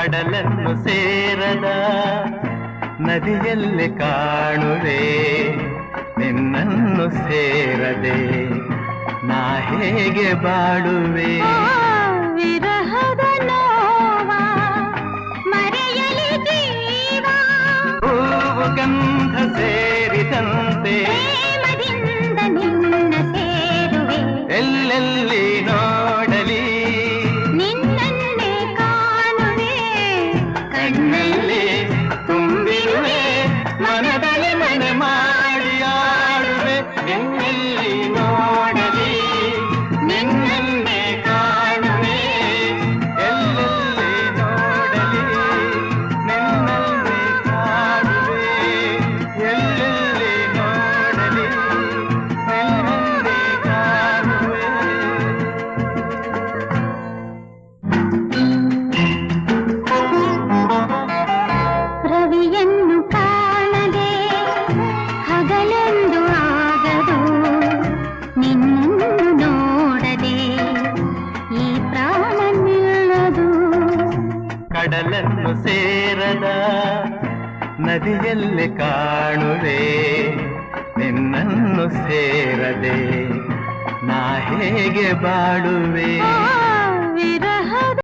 ಕಡಲನ್ನು ಸೇರದ ನದಿಯಲ್ಲಿ ಕಾಣುವೆ ನಿನ್ನನ್ನು ಸೇರದೆ ನಾ ಹೇಗೆ ಬಾಳುವೆ ವಿರಹದ ನೋವ ಮರೆಯಲಿ ಜೀವ ಹೂವು ಗಂಧ ಸೇರಿದಂತೆ ಪ್ರೇಮದಿಂದ ನಿನ್ನ ಸೇರುವೆ ಎಲ್ಲೆಲ್ಲಿ ನೋಡಲಿ ನಿನ್ನನ್ನೇ ಕಾಣುವೆ ಕಣ್ಣಲ್ಲಿ ತುಂಬಿರುವೆ ಮನದಲ್ಲಿ ಮನೆ ಮಾಡಿ ಆಡುವೆ ಎಲ್ಲೆಲ್ಲಿ ನೋಡಲಿ ನಿನ್ನನ್ನೇ ಕಾಣುವೆ ಎಲ್ಲೆಲ್ಲಿ ನೋಡಲಿ ನಿನ್ನನ್ನೇ ಕಾಣುವೆ ಎಲ್ಲೆಲ್ಲಿ ನೋಡಲಿ ನಿನ್ನನ್ನೇ ಕಾಣುವೆ ರವಿಯನ್ನು ಕಾಣದೆ ಹಗಲೆಂದು ಆಗದು ನಿನ್ನನ್ನು ನೋಡದೆ ಈ ಪ್ರಾಣ ನಿಲ್ಲದು ಕಡಲನ್ನು ಸೇರದ ನದಿಯಲ್ಲಿ ಕಾಣುವೆ ನಿನ್ನನ್ನು ಸೇರದೆ ನಾ ಹೇಗೆ ಬಾಳುವೆ ವಿರ